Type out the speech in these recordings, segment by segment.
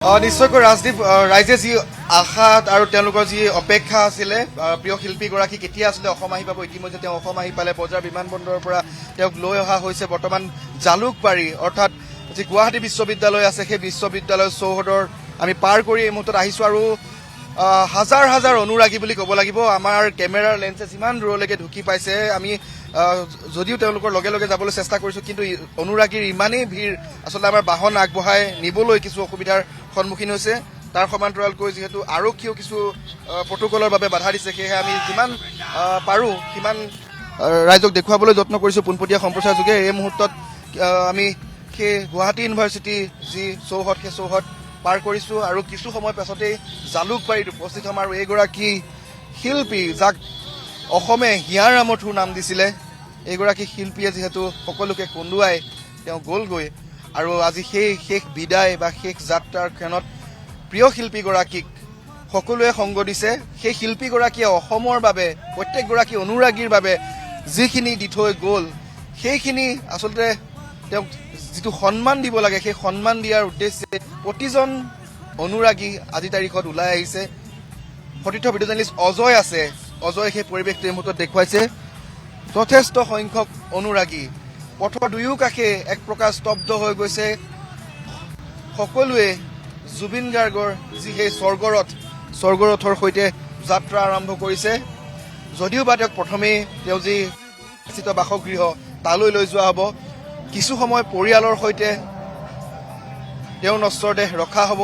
নিশ্চয়কৈ ৰাজদীপ ৰাইজে যি আশাত আৰু তেওঁলোকৰ যি অপেক্ষা আছিলে প্ৰিয় শিল্পীগৰাকী কেতিয়া আছিলে অসম আহি পাব ইতিমধ্যে তেওঁ অসম আহি পালে বজাৰ বিমানবন্দৰৰ পৰা তেওঁক লৈ অহা হৈছে বৰ্তমান জালুকবাৰী অৰ্থাৎ যি গুৱাহাটী বিশ্ববিদ্যালয় আছে সেই বিশ্ববিদ্যালয়ৰ চৌহদৰ আমি পাৰ কৰি এই মুহূৰ্তত আহিছোঁ আৰু হাজাৰ হাজাৰ অনুৰাগী বুলি ক'ব লাগিব আমাৰ কেমেৰাৰ লেন্সে যিমান দূৰলৈকে ঢুকি পাইছে আমি যদিও তেওঁলোকৰ লগে লগে যাবলৈ চেষ্টা কৰিছোঁ কিন্তু অনুৰাগীৰ ইমানেই ভিৰ আচলতে আমাৰ বাহন আগবঢ়াই নিবলৈ কিছু অসুবিধাৰ সন্মুখীন হৈছে তাৰ সমান্তৰালকৈ যিহেতু আৰক্ষীয়েও কিছু প্ৰট'কলৰ বাবে বাধা দিছে সেয়েহে আমি যিমান পাৰোঁ সিমান ৰাইজক দেখুৱাবলৈ যত্ন কৰিছোঁ পোনপটীয়া সম্প্ৰচাৰ যোগে এই মুহূৰ্তত আমি সেই গুৱাহাটী ইউনিভাৰ্চিটি যি চৌহদ সেই চৌহদ পাৰ কৰিছোঁ আৰু কিছু সময় পাছতেই জালুকবাৰীত উপস্থিত হ'ম আৰু এইগৰাকী শিল্পী যাক অসমে হিয়াৰ আমঠুৰ নাম দিছিলে এইগৰাকী শিল্পীয়ে যিহেতু সকলোকে কন্দুৱাই তেওঁ গ'লগৈ আৰু আজি সেই শেষ বিদায় বা শেষ যাত্ৰাৰ ক্ষণত প্ৰিয় শিল্পীগৰাকীক সকলোৱে সংগ দিছে সেই শিল্পীগৰাকীয়ে অসমৰ বাবে প্ৰত্যেকগৰাকী অনুৰাগীৰ বাবে যিখিনি দি থৈ গ'ল সেইখিনি আচলতে তেওঁক যিটো সন্মান দিব লাগে সেই সন্মান দিয়াৰ উদ্দেশ্যে প্ৰতিজন অনুৰাগী আজি তাৰিখত ওলাই আহিছে সতীৰ্থ ভিডিঅ' জাৰ্নেলিষ্ট অজয় আছে অজয় সেই পৰিৱেশটো এই মুহূৰ্তত দেখুৱাইছে যথেষ্ট সংখ্যক অনুৰাগী পথৰ দুয়ো কাষে এক প্ৰকাৰ স্তব্ধ হৈ গৈছে সকলোৱে জুবিন গাৰ্গৰ যি সেই স্বৰ্গৰথৰ সৈতে যাত্ৰা আৰম্ভ কৰিছে যদিও বা তেওঁক প্ৰথমেই তেওঁ যি স্থিত বাসগৃহ তালৈ লৈ যোৱা হ'ব কিছু সময় পৰিয়ালৰ সৈতে তেওঁ নশ্বৰ দেহ ৰখা হ'ব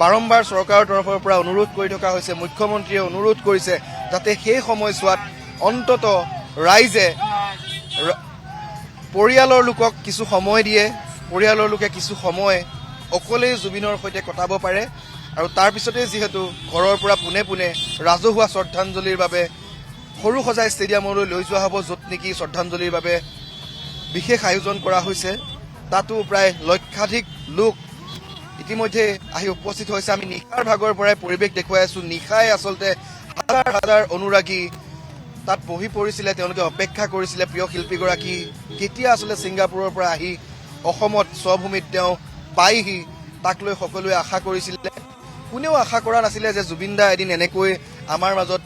বাৰম্বাৰ চৰকাৰৰ তৰফৰ পৰা অনুৰোধ কৰি থকা হৈছে মুখ্যমন্ত্ৰীয়ে অনুৰোধ কৰিছে যাতে সেই সময়ছোৱাত অন্তত ৰাইজে পৰিয়ালৰ লোকক কিছু সময় দিয়ে পৰিয়ালৰ লোকে কিছু সময় অকলেই জুবিনৰ সৈতে কটাব পাৰে আৰু তাৰপিছতে যিহেতু ঘৰৰ পৰা পোনে পোনে ৰাজহুৱা শ্ৰদ্ধাঞ্জলিৰ বাবে সৰু সজাই ষ্টেডিয়ামলৈ লৈ যোৱা হ'ব য'ত নেকি শ্ৰদ্ধাঞ্জলিৰ বাবে বিশেষ আয়োজন কৰা হৈছে তাতো প্ৰায় লক্ষাধিক লোক ইতিমধ্যে আহি উপস্থিত হৈছে আমি নিশাৰ ভাগৰ পৰাই পৰিৱেশ দেখুৱাই আছোঁ নিশাই আচলতে হাজাৰ হাজাৰ অনুৰাগী তাত বহি পৰিছিলে তেওঁলোকে অপেক্ষা কৰিছিলে প্ৰিয় শিল্পীগৰাকী কেতিয়া আচলতে ছিংগাপুৰৰ পৰা আহি অসমত স্বভূমিত তেওঁ পায়হি তাক লৈ সকলোৱে আশা কৰিছিলে কোনেও আশা কৰা নাছিলে যে জুবিন দা এদিন এনেকৈ আমাৰ মাজত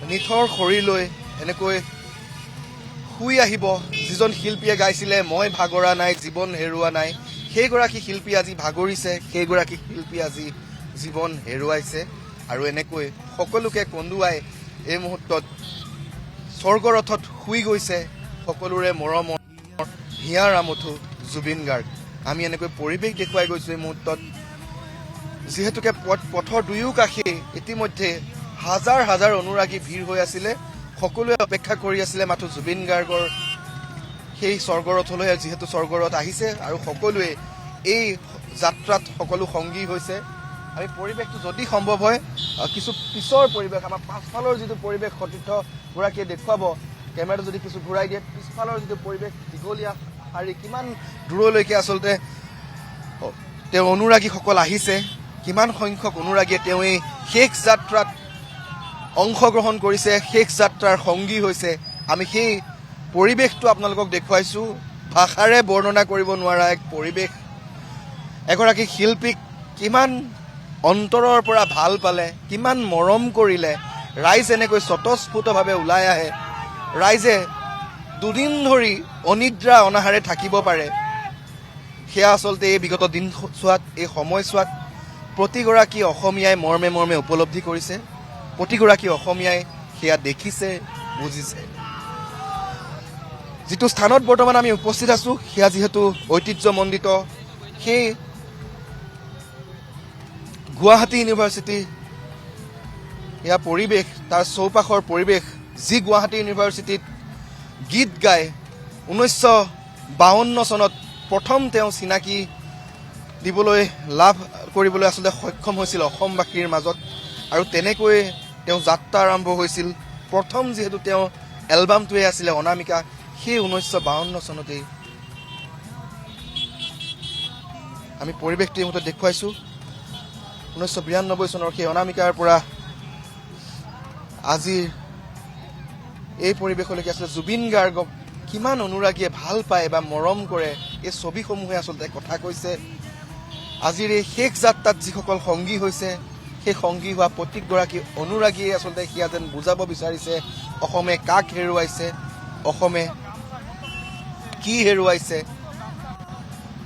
নিথৰ শৰীৰ লৈ এনেকৈ শুই আহিব যিজন শিল্পীয়ে গাইছিলে মই ভাগৰা নাই জীৱন হেৰুৱা নাই সেইগৰাকী শিল্পী আজি ভাগৰিছে সেইগৰাকী শিল্পী আজি জীৱন হেৰুৱাইছে আৰু এনেকৈ সকলোকে কন্দুৱাই এই মুহূৰ্তত স্বৰ্গৰথত শুই গৈছে সকলোৰে মৰমৰ হিয়াৰ আমঠু জুবিন গাৰ্গ আমি এনেকৈ পৰিৱেশ দেখুৱাই গৈছোঁ এই মুহূৰ্তত যিহেতুকে পথৰ দুয়ো কাষে ইতিমধ্যে হাজাৰ হাজাৰ অনুৰাগী ভিৰ হৈ আছিলে সকলোৱে অপেক্ষা কৰি আছিলে মাথো জুবিন গাৰ্গৰ সেই স্বৰ্গৰথলৈ যিহেতু স্বৰ্গৰথ আহিছে আৰু সকলোৱে এই যাত্ৰাত সকলো সংগী হৈছে আমি পৰিৱেশটো যদি সম্ভৱ হয় কিছু পিছৰ পৰিৱেশ আমাৰ পাছফালৰ যিটো পৰিৱেশ সতীৰ্থগৰাকীয়ে দেখুৱাব কেমেৰাটো যদি কিছু ঘূৰাই দিয়ে পিছফালৰ যিটো পৰিৱেশ দীঘলীয়া শাৰী কিমান দূৰলৈকে আচলতে তেওঁ অনুৰাগীসকল আহিছে কিমান সংখ্যক অনুৰাগীয়ে তেওঁ এই শেষ যাত্ৰাত অংশগ্ৰহণ কৰিছে শেষ যাত্ৰাৰ সংগী হৈছে আমি সেই পৰিৱেশটো আপোনালোকক দেখুৱাইছোঁ ভাষাৰে বৰ্ণনা কৰিব নোৱাৰা এক পৰিৱেশ এগৰাকী শিল্পীক কিমান অন্তৰৰ পৰা ভাল পালে কিমান মৰম কৰিলে ৰাইজ এনেকৈ স্বতঃস্ফূৰ্তভাৱে ওলাই আহে ৰাইজে দুদিন ধৰি অনিদ্ৰা অনাহাৰে থাকিব পাৰে সেয়া আচলতে এই বিগত দিনছোৱাত এই সময়ছোৱাত প্ৰতিগৰাকী অসমীয়াই মৰ্মে মৰ্মে উপলব্ধি কৰিছে প্ৰতিগৰাকী অসমীয়াই সেয়া দেখিছে বুজিছে যিটো স্থানত বৰ্তমান আমি উপস্থিত আছোঁ সেয়া যিহেতু ঐতিহ্যমণ্ডিত সেই গুৱাহাটী ইউনিভাৰ্চিটি এয়া পৰিৱেশ তাৰ চৌপাশৰ পৰিৱেশ যি গুৱাহাটী ইউনিভাৰ্চিটিত গীত গাই 1952 চনত প্ৰথম তেওঁ চিনাকি দিবলৈ লাভ কৰিবলৈ আচলতে সক্ষম হৈছিল অসমবাসীৰ মাজত আৰু তেনেকৈ তেওঁ যাত্ৰা আৰম্ভ হৈছিল প্ৰথম যিহেতু তেওঁ এলবামটোৱে আছিলে অনামিকা সেই 1952 চনতেই আমি পৰিৱেশটো এই মুহূৰ্তত দেখুৱাইছোঁ 1992 চনৰ সেই অনামিকাৰ পৰা আজিৰ এই পৰিৱেশলৈকে আচলতে জুবিন গাৰ্গক কিমান অনুৰাগীয়ে ভাল পায় বা মৰম কৰে এই ছবিসমূহে আচলতে কথা কৈছে আজিৰ এই শেষ যাত্ৰাত যিসকল সংগী হৈছে সেই সংগী হোৱা প্ৰত্যেকগৰাকী অনুৰাগীয়ে আচলতে সেয়া যেন বুজাব বিচাৰিছে অসমে কাক হেৰুৱাইছে, অসমে কি হেৰুৱাইছে,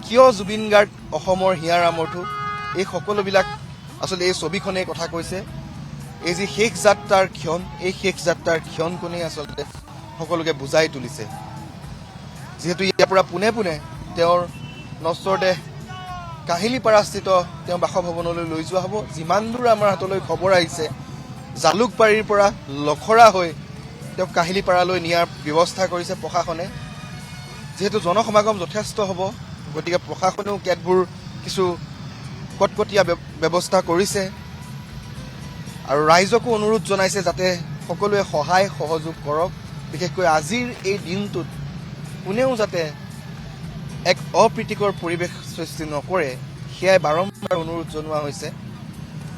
কিয় জুবিন গাৰ্গ অসমৰ হিয়াৰ আমঠু, এই সকলোবিলাক আচলতে এই ছবিখনে কথা কৈছে। এই যি শেষ যাত্ৰাৰ ক্ষণ, এই শেষ যাত্ৰাৰ ক্ষণকণেই আচলতে সকলোকে বুজাই তুলিছে। যিহেতু ইয়াৰ পৰা পোনে পোনে তেওঁৰ নশ্বৰ দেহ কাহিলীপাৰাস্থিত তেওঁ বাসভৱনলৈ লৈ যোৱা হ'ব। যিমান দূৰ আমাৰ হাতলৈ খবৰ আহিছে, জালুকবাৰীৰ পৰা লখৰা হৈ তেওঁক কাহিলীপাৰালৈ নিয়াৰ ব্যৱস্থা কৰিছে প্ৰশাসনে। যিহেতু জনসমাগম যথেষ্ট হ'ব, গতিকে প্ৰশাসনেও কেতবোৰ কিছু কটকটীয়া ব্যৱস্থা কৰিছে আৰু ৰাইজকো অনুৰোধ জনাইছে যাতে সকলোৱে সহায় সহযোগ কৰক। বিশেষকৈ আজিৰ এই দিনটোত কোনেও যাতে এক অপ্ৰীতিকৰ পৰিৱেশ সৃষ্টি নকৰে, সেয়াই বাৰম্বাৰ অনুৰোধ জনোৱা হৈছে।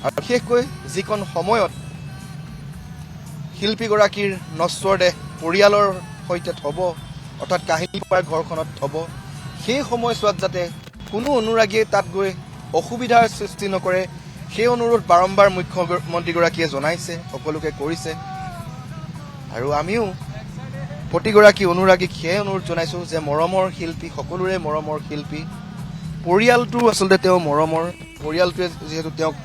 আৰু বিশেষকৈ যিকণ সময়ত শিল্পীগৰাকীৰ নশ্বৰ দেহ পৰিয়ালৰ সৈতে থ'ব, অৰ্থাৎ কাহিলীপাৰাৰ ঘৰখনত থ'ব, সেই সময়ছোৱাত যাতে কোনো অনুৰাগীয়ে তাত গৈ অসুবিধাৰ সৃষ্টি নকৰে, সেই অনুৰোধ বাৰম্বাৰ মুখ্যমন্ত্ৰীগৰাকীয়ে জনাইছে, সকলোকে কৰিছে। আৰু আমিও প্ৰতিগৰাকী অনুৰাগীক সেয়াই অনুৰোধ জনাইছোঁ যে মৰমৰ শিল্পী, সকলোৰে মৰমৰ শিল্পী, পৰিয়ালটো আচলতে তেওঁ মৰমৰ, পৰিয়ালটোৱে যিহেতু তেওঁক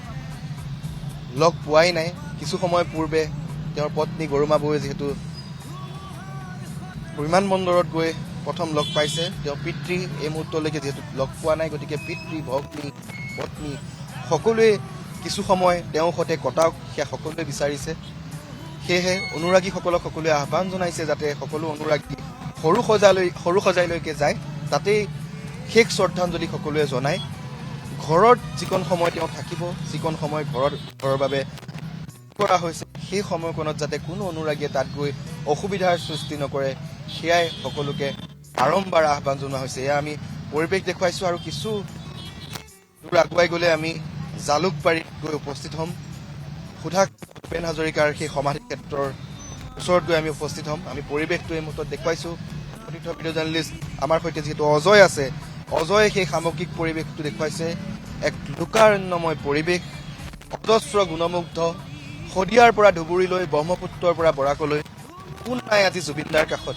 লগ পোৱাই নাই। কিছু সময় পূৰ্বে তেওঁৰ পত্নী গৰুমা বৌয়ে যিহেতু বিমানবন্দৰত গৈ প্ৰথম লগ পাইছে, তেওঁ পিতৃ এই মুহূৰ্তলৈকে যিহেতু লগ পোৱা নাই, গতিকে পিতৃ, ভগ্নী, পত্নী সকলোৱে কিছু সময় তেওঁৰ সৈতে কটাওক, সেয়া সকলোৱে বিচাৰিছে। সেয়েহে অনুৰাগীসকলক সকলোৱে আহ্বান জনাইছে যাতে সকলো অনুৰাগী সৰু সজাইলৈকে যায়, তাতেই শেষ শ্ৰদ্ধাঞ্জলি সকলোৱে জনায়। ঘৰত যিকণ সময় তেওঁ থাকিব, যিকণ সময় ঘৰৰ বাবে কৰা হৈছে, সেই সময়কণত যাতে কোনো অনুৰাগীয়ে তাত গৈ অসুবিধাৰ সৃষ্টি নকৰে, সেয়াই সকলোকে বাৰম্বাৰ আহ্বান জনোৱা হৈছে। এয়া আমি পৰিৱেশ দেখুৱাইছোঁ আৰু কিছু দূৰ আগুৱাই গ'লে আমি জালুকবাৰীত গৈ উপস্থিত হ'ম। সুধা ভূপেন হাজৰিকাৰ সেই সমাধি ক্ষেত্ৰৰ ওচৰত গৈ আমি উপস্থিত হ'ম। আমি পৰিৱেশটো এই মুহূৰ্তত দেখুৱাইছোঁ। প্ৰতিথ ভিডিঅ' জাৰ্নেলিষ্ট আমাৰ সৈতে যিহেতু অজয় আছে, অজয়ে সেই সামগ্ৰিক পৰিৱেশটো দেখুৱাইছে। এক লোকাৰণ্যময় পৰিৱেশ, অজস্ৰ গুণমুগ্ধ, শদিয়াৰ পৰা ধুবুৰীলৈ, ব্ৰহ্মপুত্ৰৰ পৰা বৰাকলৈ কোন নাই আজি জুবিনদাৰ কাষত।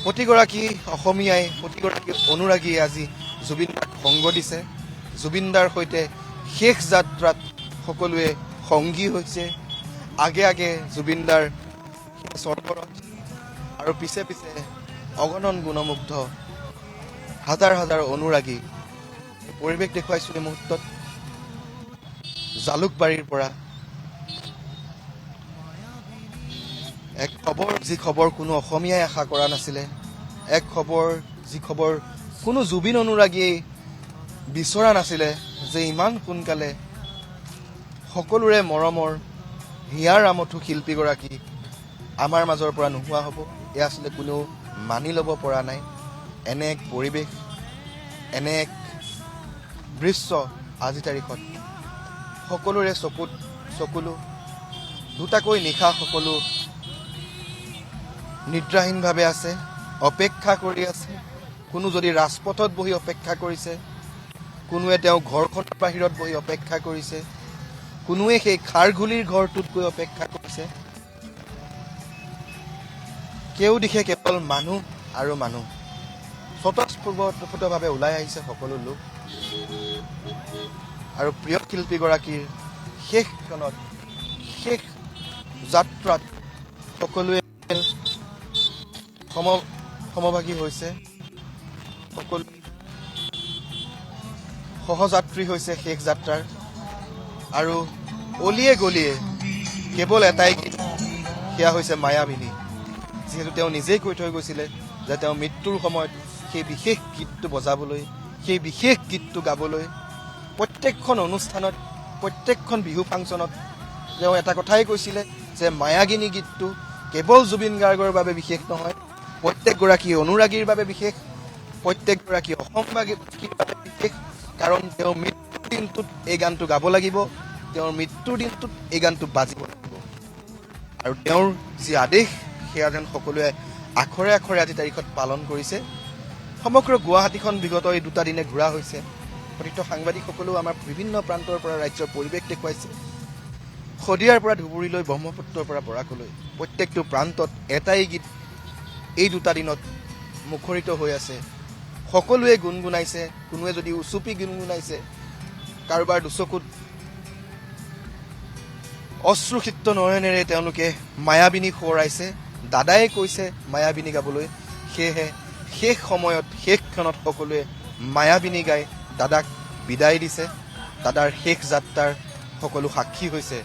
প্ৰতিগৰাকী অসমীয়াই, প্ৰতিগৰাকী অনুৰাগীয়ে আজি জুবিনদাক সংগ দিছে। জুবিনদাৰ সৈতে শেষ যাত্ৰাত সকলোৱে সংগী হৈছে। আগে আগে জুবিনদাৰ চৰবৰত আৰু পিছে পিছে অগণন গুণমুগ্ধ হাজাৰ হাজাৰ অনুৰাগী। পৰিৱেশ দেখুৱাইছোঁ এই মুহূৰ্তত জালুকবাৰীৰ পৰা। এক খবৰ, যি খবৰ কোনো অসমীয়াই আশা কৰা নাছিলে, এক খবৰ, যি খবৰ কোনো জুবিন অনুৰাগীয়ে বিচৰা নাছিলে, যে ইমান সোনকালে সকলোৰে মৰমৰ হিয়াৰ আমঠু শিল্পীগৰাকী আমাৰ মাজৰ পৰা নোহোৱা হ'ব। এয়া আচলতে কোনেও মানি ল'ব পৰা নাই। এনে এক পৰিৱেশ, এনে এক দৃশ্য আজিৰ তাৰিখত সকলোৰে চকুলো দুটাকৈ নিশা সকলো নিদ্ৰাহীনভাৱে আছে, অপেক্ষা কৰি আছে। কোনো যদি ৰাজপথত বহি অপেক্ষা কৰিছে, কোনোৱে তেওঁ ঘৰখনৰ বাহিৰত বহি অপেক্ষা কৰিছে, কোনোৱে সেই খাৰঘুলিৰ ঘৰটোত গৈ অপেক্ষা কৰিছে। কেউ দিশে কেৱল মানুহ আৰু মানুহ। স্বতঃস্ফূৰ্তভাৱে ওলাই আহিছে সকলো লোক আৰু প্ৰিয় শিল্পীগৰাকীৰ শেষ ক্ষণত, শেষ যাত্ৰাত সকলোৱে সমভাগী হৈছে, সকলো সহযাত্ৰী হৈছে শেষ যাত্ৰাৰ। আৰু অলিয়ে গলিয়ে কেৱল এটাই গীত, সেয়া হৈছে মায়াবিনী। যিহেতু তেওঁ নিজেই কৈ থৈ গৈছিলে যে তেওঁ মৃত্যুৰ সময়ত সেই বিশেষ গীতটো বজাবলৈ, সেই বিশেষ গীতটো গাবলৈ, প্ৰত্যেকখন অনুষ্ঠানত, প্ৰত্যেকখন বিহু ফাংচনত তেওঁ এটা কথাই কৈছিলে যে মায়াগিনী গীতটো কেৱল জুবিন গাৰ্গৰ বাবে বিশেষ নহয়, প্ৰত্যেকগৰাকী অনুৰাগীৰ বাবে বিশেষ, প্ৰত্যেকগৰাকী অসমবাসীৰ বাবে বিশেষ। কাৰণ তেওঁৰ মৃত্যুৰ দিনটোত এই গানটো গাব লাগিব, তেওঁৰ মৃত্যুৰ দিনটোত এই গানটো বাজিব লাগিব। আৰু তেওঁৰ যি আদেশ, সেয়া যেন সকলোৱে আখৰে আখৰে আজি তাৰিখত পালন কৰিছে। সমগ্ৰ গুৱাহাটীখন বিগত এই 2 দিনে ঘূৰা হৈছে। কথিত সাংবাদিকসকলেও আমাৰ বিভিন্ন প্ৰান্তৰ পৰা ৰাজ্যৰ পৰিৱেশ দেখুৱাইছে। শদিয়াৰ পৰা ধুবুৰীলৈ, ব্ৰহ্মপুত্ৰৰ পৰা বৰাকলৈ প্ৰত্যেকটো প্ৰান্তত এটাই গীত এই দুটা দিনত মুখৰিত হৈ আছে। সকলোৱে গুণগুণাইছে, কোনোৱে যদি উচুপি গুণগুণাইছে, কাৰোবাৰ দুচকুত অশ্ৰুসিক্ত নয়নেৰে তেওঁলোকে মায়াবিনী সোঁৱৰাইছে। দাদাই কৈছে মায়াবিনী গাবলৈ, সেয়েহে শেষ সময়ত শেষ ক্ষণত সকলোৱে মায়াবিনী গাই দাদাক বিদায় দিছে। দাদাৰ শেষ যাত্ৰাৰ সকলো সাক্ষী হৈছে